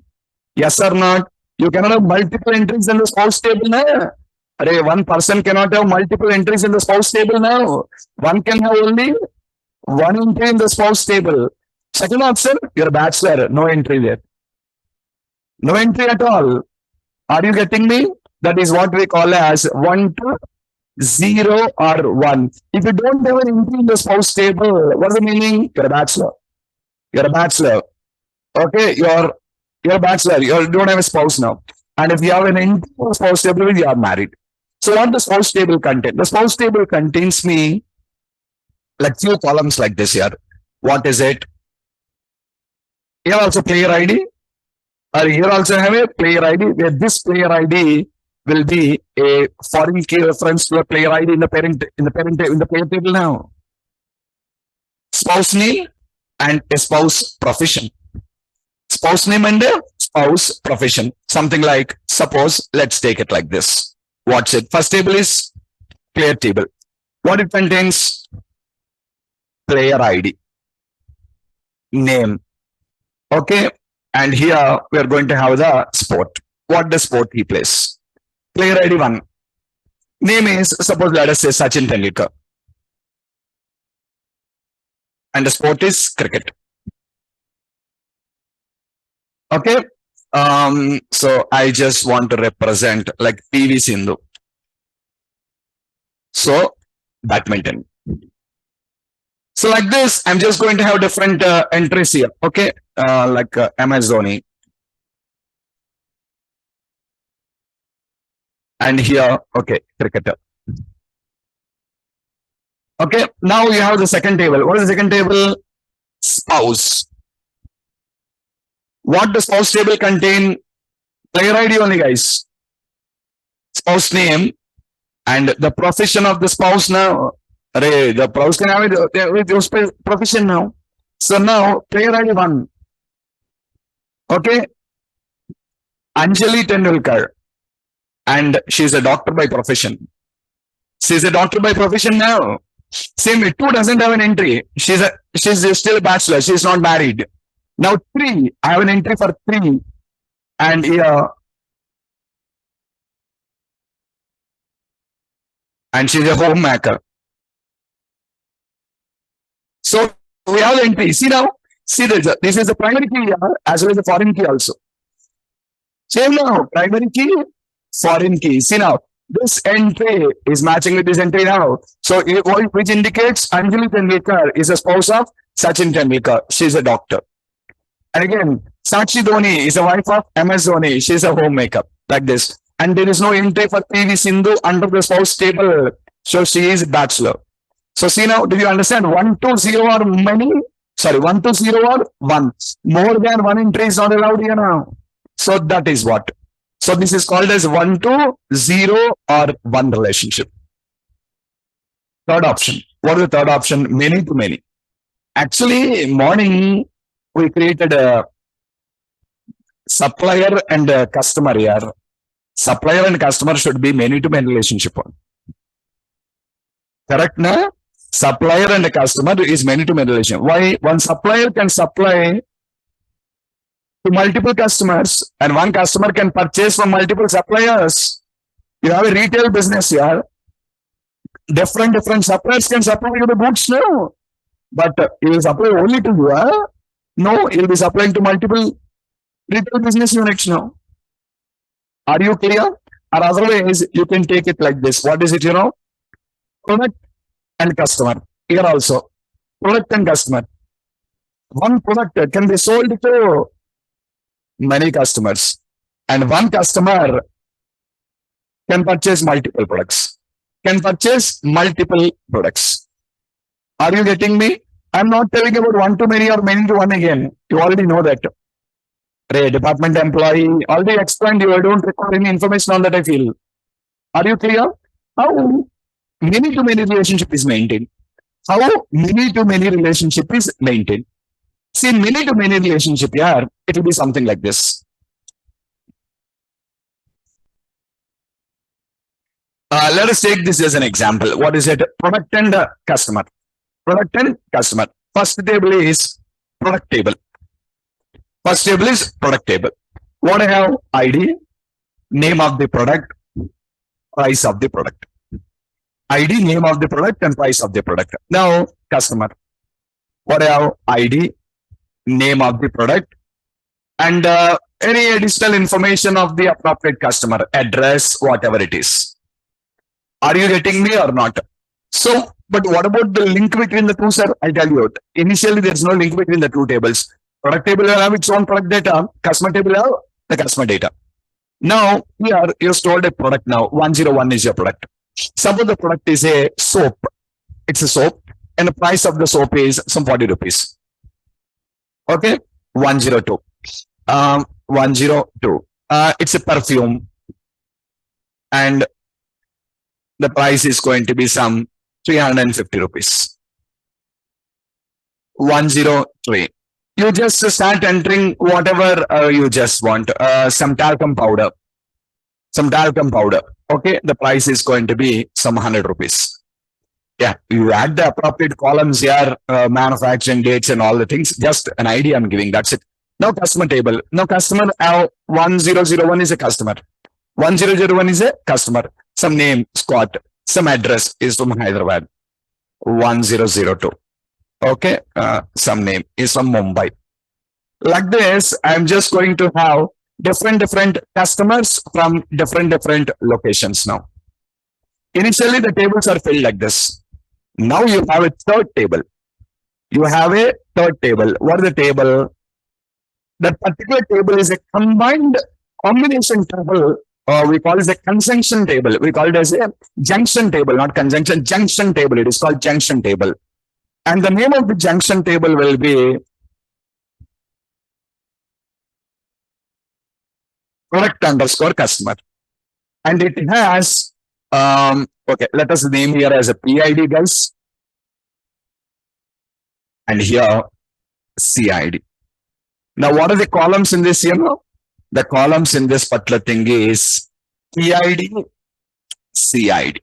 Yes or not? You cannot have multiple entries in the spouse table now. One person cannot have multiple entries in the spouse table now. One can have only one entry in the spouse table. Second option, you're a bachelor, no entry there. No entry at all. Are you getting me? That is what we call as 1 to 0 or 1. If you don't have an entry in the spouse table, what's the meaning? You're a bachelor. You're a bachelor. Okay, you're a bachelor. You don't have a spouse now. And if you have an entry in the spouse table, you are married. So what the spouse table contains? The spouse table contains me like few columns like this here. What is it? Here also player ID. Or here also have a player ID where this player ID will be a foreign key reference to a player ID in the player table now. Spouse name and a spouse profession. Spouse name and a spouse profession. Something like, suppose, let's take it like this. What's it? First table is player table. What it contains? Player ID. Name. Okay. And here we are going to have the sport. What the sport he plays? Player ID 1. Name is, suppose let us say Sachin Tendulkar. And the sport is cricket. Okay. So I just want to represent like PV Sindhu. So badminton. So like this, I'm just going to have different entries here. Okay. Like MS Dhoni. And here, okay, cricketer. Okay, now you have the second table. What is the second table? Spouse. What does spouse table contain? Player ID only, guys. Spouse name and the profession of the spouse now. The spouse can have it, profession now. So now, player ID 1. Okay. Anjali Tendulkar. And she's a doctor by profession. She's a doctor by profession now. Same way, 2 doesn't have an entry. She's still a bachelor. She's not married. Now 3, I have an entry for 3. And here, and she's a homemaker. So we have the entry. See now, see this is the primary key here, as well as the foreign key also. Same now, primary key, foreign key. See now, this entry is matching with this entry now. So which indicates Anjali Tendulkar is a spouse of Sachin Tendulkar. She's a doctor. And again, Sakshi Dhoni is a wife of MS Dhoni. She's a homemaker. Like this. And there is no entry for PV Sindhu under the spouse table. So she is a bachelor. So see now, do you understand? 1 to 0 or many? Sorry, 1 to 0 or 1. More than 1 entry is not allowed here now. So that is what. So this is called as 1 to 0 or 1 relationship. Third option. What is the third option? Many to many. Actually, morning, we created a supplier and a customer here. Supplier and customer should be many to many relationship. Correct, na? Supplier and a customer is many to many relationship. Why? One supplier can supply to multiple customers and one customer can purchase from multiple suppliers. You have a retail business here. Different suppliers can supply you the goods now. But you will supply only to you. Huh? No, you'll be supplying to multiple retail business units now. Are you clear? Or otherwise, you can take it like this. What is it, Product and customer. Here also, product and customer. One product can be sold to many customers, and one customer can purchase multiple products. Can purchase multiple products. Are you getting me? I'm not telling about one to many or many to one again. You already know that. Department employee, already explained you. I don't require any information on that, I feel. Are you clear? How many to many relationship is maintained? How many to many relationship is maintained? See, many to many relationship here, it will be something like this. Let us take this as an example. What is it? Product and customer. Product and customer. First table is product table. First table is product table. What I have? ID, name of the product, price of the product. ID, name of the product, and price of the product. Now, customer. What I have? ID, name of the product, and any additional information of the appropriate customer, address, whatever it is. Are you getting me or not? So, but what about the link between the two, sir? I tell you, initially there's no link between the two tables. Product table will have its own product data. Customer table will have the customer data. Now, here you stored a product now. 101 is your product. Suppose the product is a soap. It's a soap, and the price of the soap is some 40 rupees. Okay, 102. 102. It's a perfume, and the price is going to be some 350 rupees. 103. You just start entering whatever you just want. Some talcum powder. Some talcum powder. Okay, the price is going to be some 100 rupees. Yeah, you add the appropriate columns here, manufacturing dates and all the things. Just an idea I'm giving. That's it. Now customer table. Now customer 1001 is a customer. 1001 is a customer. Some name, Scott. Some address is from Hyderabad. 1002. Okay, some name is from Mumbai. Like this, I'm just going to have different customers from different locations now. Initially, the tables are filled like this. Now you have a third table. You have a third table. What is the table? That particular table is a combined combination table. We call it a conjunction table. We call it as a junction table, not conjunction, junction table. It is called junction table. And the name of the junction table will be product underscore customer. And it has, okay, let us name here as a PID, guys. And here, CID. Now, what are the columns in this, The columns in this particular thing is PID, CID.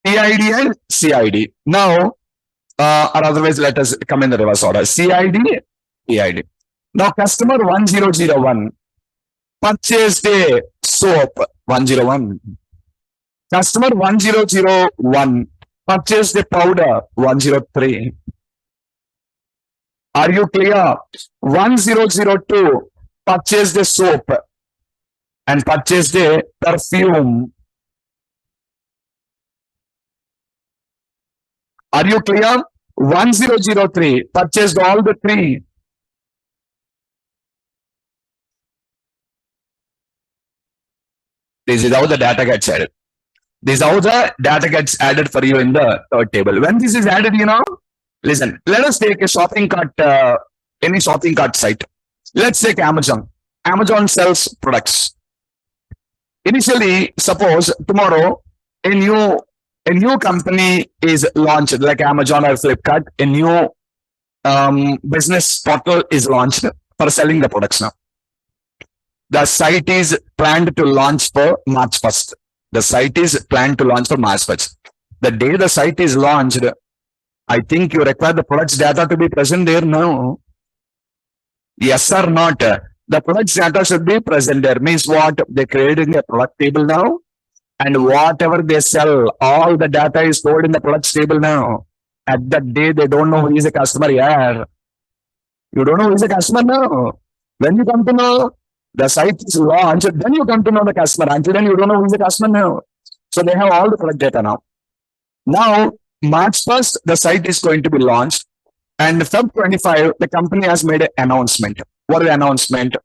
PID and CID. Now, or otherwise, let us come in the reverse order. CID, PID. Now, customer 1001 purchased a soap 101. Customer 1001 purchased a powder 103. Are you clear? 1002 purchased a soap and purchased a perfume. Are you clear? 1003 purchased all the three. This is how the data gets added. This is how the data gets added for you in the third table. When this is added, listen, let us take a shopping cart, any shopping cart site. Let's take Amazon. Amazon sells products. Initially, suppose tomorrow a new company is launched, like Amazon or Flipkart. A new business portal is launched for selling the products now. The site is planned to launch for March 1st. The site is planned to launch for March 1st. The day the site is launched, I think you require the products data to be present there now. Yes or not? The products data should be present there. Means what? They created a product table now, and whatever they sell, all the data is stored in the products table now. At that day, they don't know who is a customer here. You don't know who is a customer now. When you come to know the site is launched, then you come to know the customer. Until then, you don't know who is the customer now. So they have all the product data now. Now, March 1st, the site is going to be launched. And Feb 25, the company has made an announcement. What is the announcement?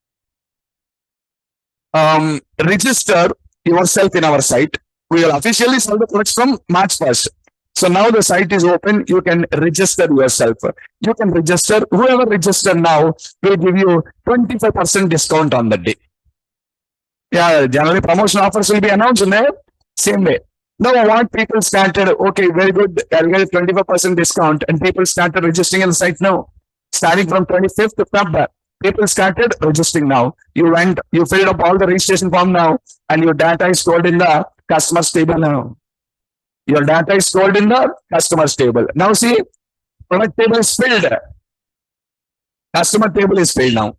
Register yourself in our site. We will officially sell the products from March 1st. So now the site is open. You can register yourself. You can register. Whoever register now will give you 25% discount on the day. Yeah, generally promotion offers will be announced in the same way. Now what people started, okay, very good, I'll get a 25% discount, and people started registering in the site now. Starting from 25th of February, people started registering now. You went, you filled up all the registration form now, and your data is stored in the customers table now. Your data is stored in the customers table. Now see, product table is filled. Customer table is filled now.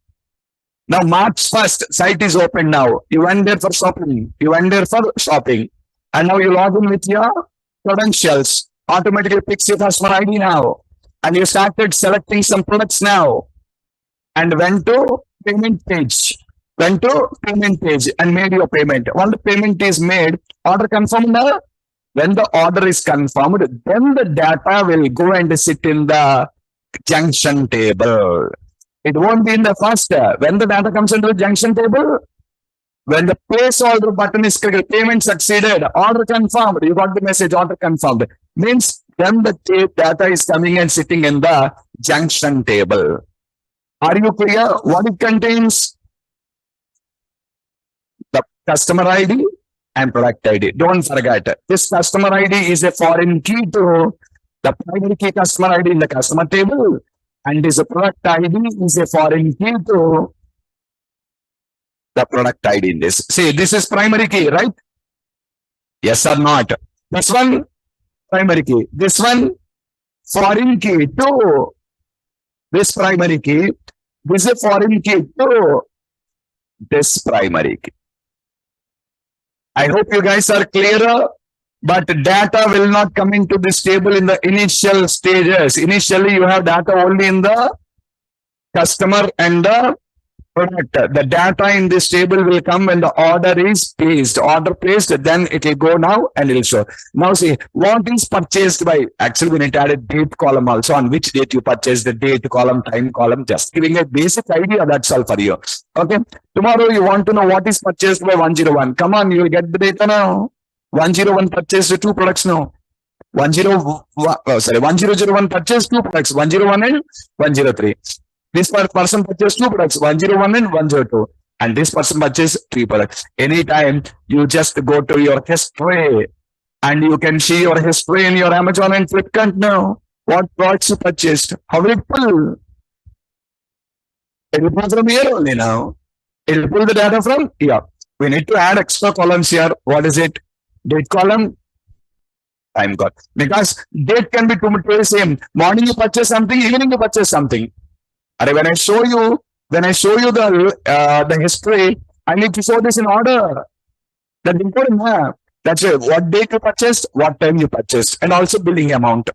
Now March 1st, site is open now. You went there for shopping. You went there for shopping. And now you log in with your credentials. Automatically picks your customer ID now. And you started selecting some products now. And went to payment page. Went to payment page and made your payment. Once the payment is made, order confirmed now. When the order is confirmed, then the data will go and sit in the junction table. It won't be in the first. When the data comes into the junction table, when the place order button is clicked, payment succeeded, order confirmed, you got the message, order confirmed. Means then the data is coming and sitting in the junction table. Are you clear what it contains? The customer ID and product ID. Don't forget, this customer ID is a foreign key to the primary key customer ID in the customer table, and this product ID is a foreign key to the product ID in this. See, this is primary key, right? Yes or not? This one, primary key. This one, foreign key to this primary key. This is a foreign key to this primary key. I hope you guys are clearer, but data will not come into this table in the initial stages. Initially, you have data only in the customer and the product. The data in this table will come when the order is placed. Order placed, then it will go now and it will show. Now see, what is purchased by? Actually, we need to add a date column also. On which date you purchased, the date column, time column, just giving a basic idea. That's all for you. Okay. Tomorrow you want to know what is purchased by 101. Come on, you will get the data now. 101 purchased 2 products now. 1001 purchased 2 products, 101 and 103. This person purchased 2 products, 101 and 102. And this person purchased 3 products. Anytime you just go to your history and you can see your history in your Amazon and Flipkart now. What products you purchased? How will it pull? It will pull from here only now. It will pull the data from here. We need to add extra columns here. What is it? Date column, time column. Because date can be the same. Morning you purchase something, evening you purchase something. When I show you the history, I need to show this in order. That's important. Huh? That's it. What date you purchased, what time you purchased, and also billing amount.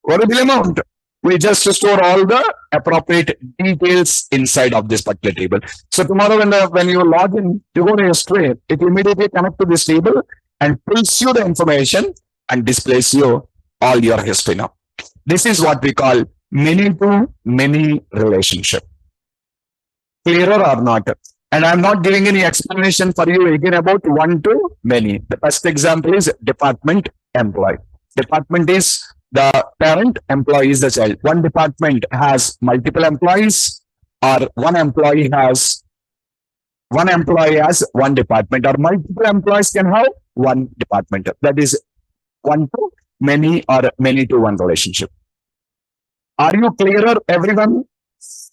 What is the bill amount? We just store all the appropriate details inside of this particular table. So tomorrow when you log in, you go to history, it will immediately connect to this table and pulls you the information and displays you all your history now. This is what we call many-to-many relationship. Clearer or not? And I'm not giving any explanation for you again about one-to-many. The best example is department employee. Department is the parent, employee is the child. One department has multiple employees, or one employee has one department, or multiple employees can have one department. That is one to many or many to one relationship. Are you clearer, everyone?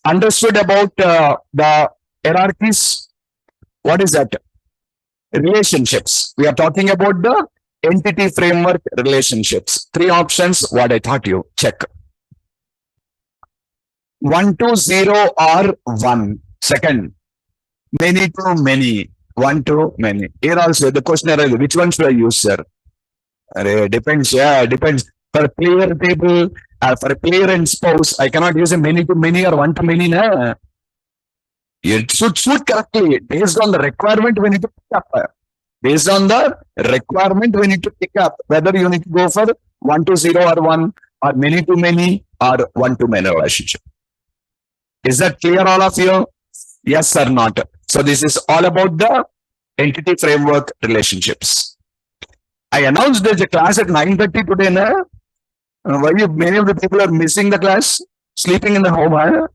Understood about the hierarchies? What is that? Relationships. We are talking about the entity framework relationships. Three options. What I thought you check. 1 to 0 or 1. Second, many to many. 1 to many. Here also the question arises, which one should I use, sir? Depends. Yeah, depends. For player table, for player and spouse, I cannot use a many to many or 1 to many. Na? It should suit correctly based on the requirement we need to pick up. Based on the requirement we need to pick up whether you need to go for 1 to 0 or 1 or many to many or 1 to many relationship. Is that clear, all of you? Yes or not? So this is all about the entity framework relationships. I announced there's a class at 9:30 today. Na? Why many of the people are missing the class? Sleeping in the home. Huh?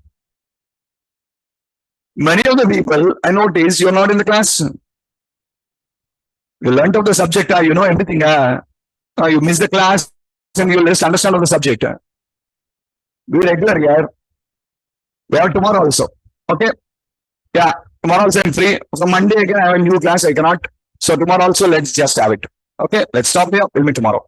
Many of the people, I notice, you're not in the class. You learned of the subject, you know everything. You miss the class and you just understand of the subject. Be regular, yeah. We have tomorrow also. Okay? Yeah, tomorrow also I'm free. So Monday again I have a new class, I cannot. So tomorrow also let's just have it. Okay, let's stop here. We'll meet tomorrow.